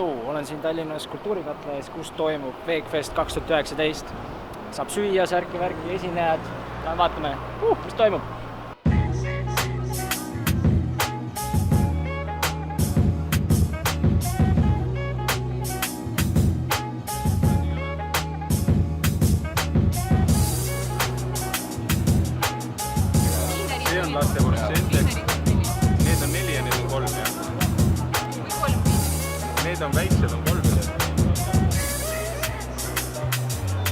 Olen siin Tallinnas Kultuurikatla ees, kus toimub Veegfest 2019. Saab süüa, särki-värgi, esinejad. Vaatame, mis toimub. See on laste protsenteks. Need on 4 ja need on 3, jah? Need on väiksed, on 3.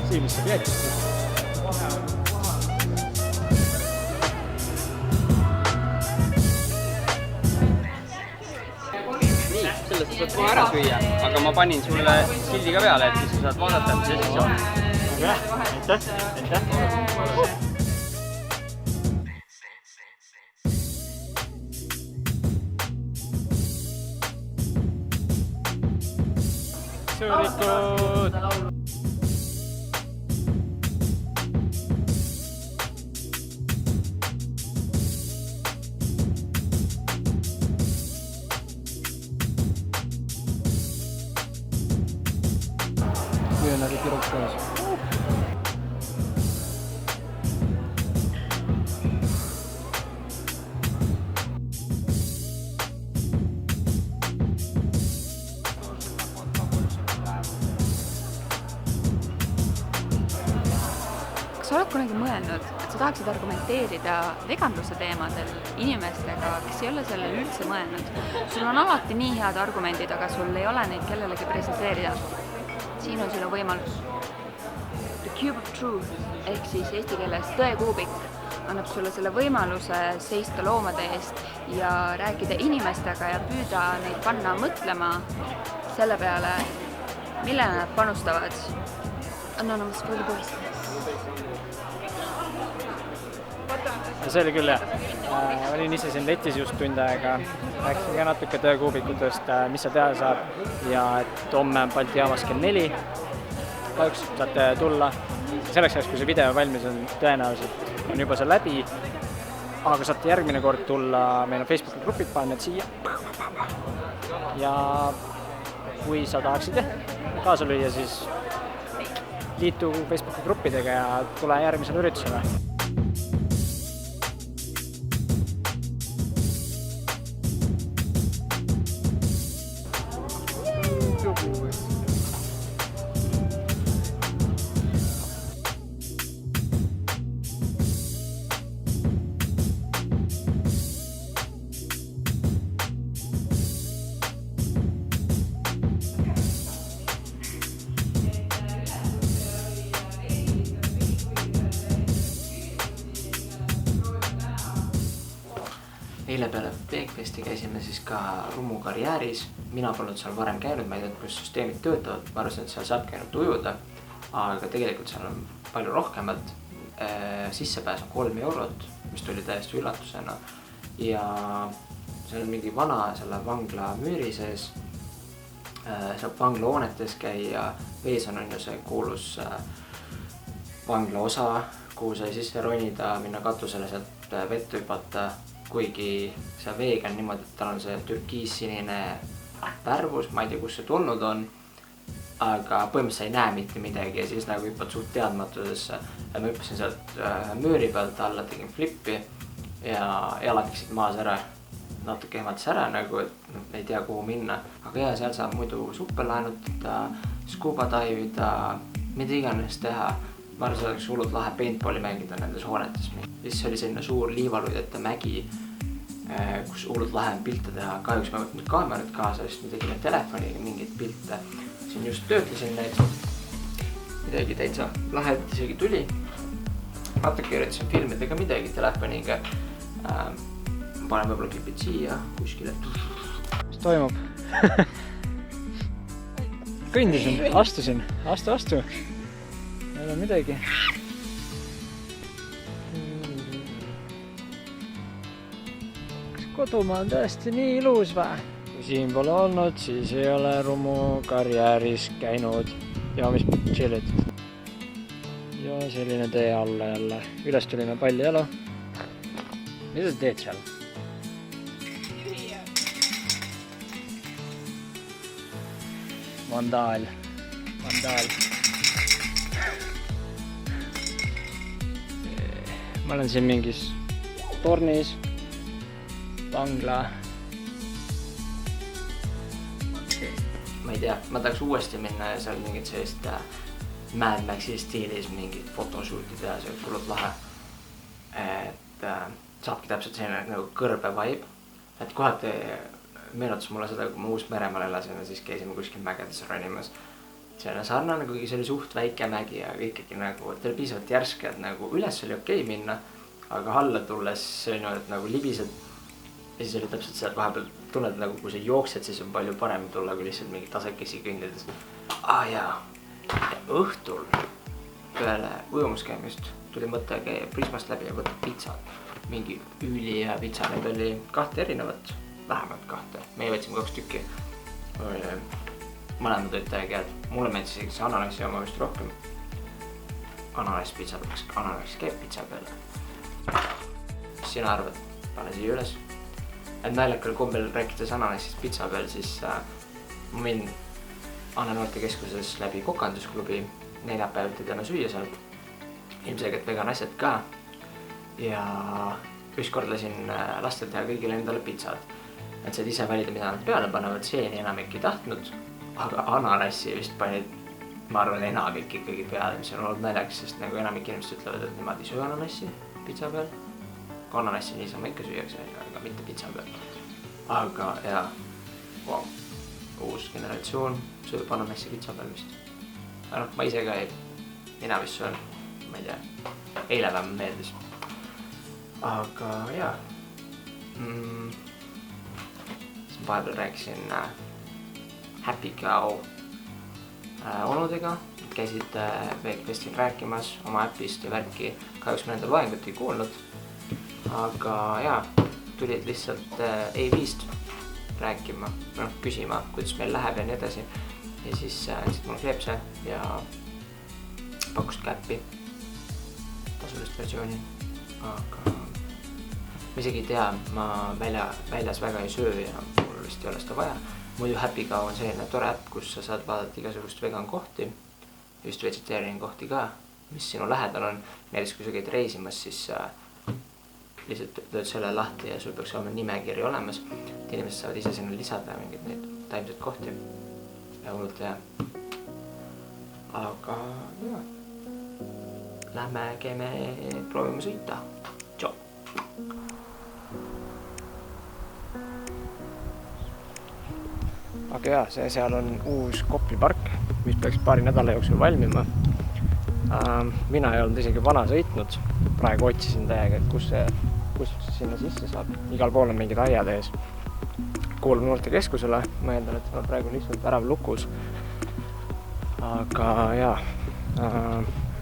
Siin, mis sa teed? Nii, sellest saad kohe ära süüa, aga ma panin sulle sildi ka peale, et siis sa saad vaadata, mis asi see on. Aitäh! Sõõrikud! Kui on nagu kiruks koos. Kas sa oled kunagi mõelnud, et sa tahaksid argumenteerida veganluse teemadel inimestega, kes ei ole sellele üldse mõelnud? Sul on alati nii head argumendid, aga sul ei ole neid kellelegi presenteerida. Siin on sinu võimalus. The Cube of Truth, ehk siis eesti keeles tõekuubik, annab sulle selle võimaluse seista loomade eest ja rääkida inimestega ja püüda neid panna mõtlema selle peale, millele nad panustavad. Anonymous for the voice. See oli küll jah. Olin ise siin letis just tund aega. Rääkisin ka natuke tõekuubikutest, mis sa teha saab. Ja et homme on Balti jaamas kell 4. Kahjuks saate tulla. Selleks ajaks, kui see video valmis on, tõenäoliselt on juba see läbi. Aga saate järgmine kord tulla, meil on Facebooki grupid, panen need siia. Ja kui sa tahaksid kaasa lüüa, siis liitu Facebooki gruppidega ja tule järgmisele üritusele. Eile peale Veegfesti käisime siis ka Rumu karjääris. Mina polnud seal varem käinud, ma ei teadnud, kus süsteemid töötavad. Ma arvasin, et seal saab käinud ujuda, aga tegelikult seal on palju rohkemat. Sissepääs on 3 eurot, mis tuli täiesti üllatusena. Ja seal on mingi vana selle vangla müüri sees. Saab vangla hoonetes käia. Vees on ju see kuulus vangla osa, kuhu sai sisse ronida, minna katusele sealt vett hüpata. Kuigi see veeg on niimoodi, et tal on see türkiissinine värvus, ma ei tea, kus see tulnud on, aga põhimõtteliselt ei näe mitte midagi ja siis nagu hüppad suht teadmatusesse. Ma hüppasin sealt müüri pealt alla, tegin flippi ja jalad läksid maas ära, natuke ehmatas ära nagu, et ei tea kuhu minna. Aga ja seal saab muidu suppe laenutada, scuba divida, mida iganes teha. Ma arvan, see oleks hullult lahe paintballi mängida nendes hoonetes. Siis oli selline suur liivaluidete mägi, kus hullult lahe on pilte teha. Kahjuks ma võtnud kaamerat kaasa, sest me tegime telefoniga mingeid pilte. Siin just töötlesin neid. Midagi täitsa lahet isegi tuli. Natuke üritasin filmida ka midagi telefoniga. Panen võib-olla klipid siia kuskile. Mis toimub? Kõndisin, astusin. Astu. Ei ole midagi. Kas kodumaa on tõesti nii ilus või? Kui siin pole olnud, siis ei ole Rumu karjääris käinud. Ja mis chillid. Ja selline tee alla jälle. Üles tulime palli jala. Mida sa teed seal? vandaal. Ma olen siin mingis tornis, vangla. Ma ei tea, ma tahaks uuesti minna ja seal mingit sellist Mad Maxi stiilis mingit photoshooti teha, see oleks hullult lahe. Et saabki täpselt selline nagu kõrbe vibe. Et kohati meenutas mulle seda, kui ma Uus-Meremaal elasin ja siis käisime kuskil mägedes ronimas. Selline sarnane, kuigi see oli suht väike mägi, aga ikkagi nagu, et oli piisavalt järske, et nagu üles oli okei minna, aga alla tulles see oli niimoodi, et nagu libised. Ja siis oli täpselt seda, et vahepeal tunned nagu, kui sa jooksed, siis on palju parem tulla, kui lihtsalt mingi tasekesi kõndides. Jaa, õhtul peale ujumuskäimist tuli mõte käia Prismast läbi ja võtta pitsat. Mingi üli ja pitsa, neid oli 2 erinevat, vähemalt 2. Meie võtsime 2 tükki. Mõlemad olid täiega head. Mulle meeldis isegi see ananassi oma vist rohkem. Ananaspitsa peaks, ananas käib pitsa peale. Mis sina arvad? Pane siia üles. Et naljakal kombel rääkides ananassist pitsa peal, siis ma võin Anne noortekeskuses läbi kokandusklubi 4 päeviti täna süüa sealt. Ilmselgelt vegan asjad ka. Ja ükskord lasin lastel teha kõigile endale pitsad. Et said ise valida, mida nad peale panevad, seeni enamik ei tahtnud. Aga ananassi vist panid, ma arvan, enamik ikkagi peale, mis on olnud naljakas, sest nagu enamik inimesed ütlevad, et nemad ei söö ananassi pitsa peal. Kui ananassi niisama ikka süüakse, aga mitte pitsa peal. Aga jaa, wow. Uus generatsioon sööb ananassi pitsa peal vist. Aga ma ise ka ei, mina vist söön, ma ei tea, eile vähem meeldis. Aga jaa. Vahepeal rääkisin Happy Cow onudega, käisid Veekfestil rääkimas oma äpist ja värki. Kahjuks ma nende loengut ei kuulnud, aga jaa, tulid lihtsalt E5-st rääkima, küsima, kuidas meil läheb ja nii edasi. Ja siis andsid mulle kleepse ja pakkusid ka äppi, tasulist versiooni. Aga ma isegi ei tea, ma väljas väga ei söö ja mul vist ei ole seda vaja. Muidu Happy Cow on selline tore äpp, kus sa saad vaadata igasugust vegan kohti, just vegetarian kohti ka, mis sinu lähedal on. Näiteks kui sa käid reisimas, siis lihtsalt lööd selle lahti ja sul peaks olema nimekiri olemas. Inimesed saavad ise sinna lisada mingid neid taimseid kohti ja hullult hea. Aga jah, lähme käime proovime sõita. Tšau! Aga jah, see seal on uus Kopli park, mis peaks paari nädala jooksul valmima. Mina ei olnud isegi vana sõitnud, praegu otsisin täiega, et kus sinna sisse saab. Igal pool on mingid aiad ees. Kuulun noortekeskusele, ma eeldan, et ma praegu lihtsalt värav lukus. Aga jah,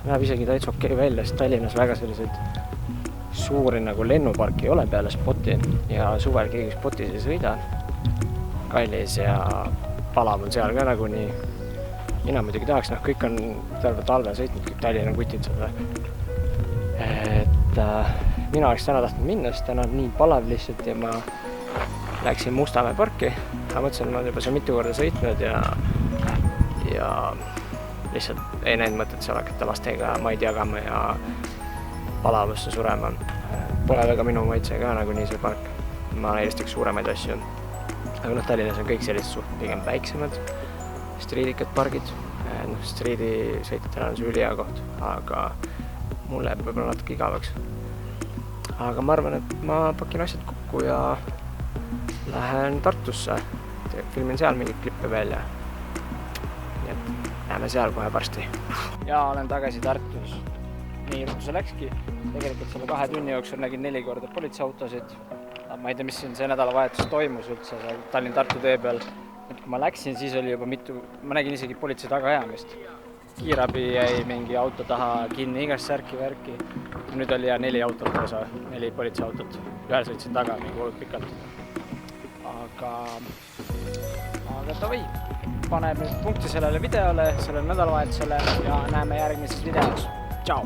näeb isegi täitsa okei välja, sest Tallinnas väga selliseid suuri nagu lennuparki ei ole peale spoti ja suvel keegi spotis ei sõida. Kallis ja palav on seal ka nagu nii. Mina muidugi tahaks, kõik on terve talve sõitnud, kõik Tallinna kutid seda. Et mina oleks täna tahtnud minna, sest täna on nii palav lihtsalt ja ma läksin Mustamäe parki. Ma mõtlesin, et ma olen juba seal mitu korda sõitnud ja lihtsalt ei näinud mõtet seal hakata lastega maid jagama ja palavusse surema. Pole väga minu maitse ka nagu nii see park. Ma eelistaks suuremaid asju. Aga Tallinnas on kõik sellised suht pigem väiksemad striidikad pargid. Striidi sõitjatena on see ülihea koht, aga mulle jääb võib-olla natuke igavaks. Aga ma arvan, et ma pakin asjad kokku ja lähen Tartusse. Filmin seal mingid klippe välja. Nii et näeme seal kohe varsti. Ja olen tagasi Tartus. Nii ruttu see läkski. Tegelikult selle 2 tunni jooksul nägin 4 korda politseiautosid. Ma ei tea, mis siin see nädalavahetus toimus üldse Tallinn-Tartu tee peal. Et kui ma läksin, siis oli juba ma nägin isegi politsei tagaajamist. Kiirabi jäi mingi auto taha kinni, igast särki-värki. Nüüd oli 4 autot osa, 4 politseiautot. Ühel sõitsin taga mingi hullult pikalt. Aga tavai, paneb nüüd punkti sellele videole, sellele nädalavahetusele ja näeme järgmises videos. Tšau!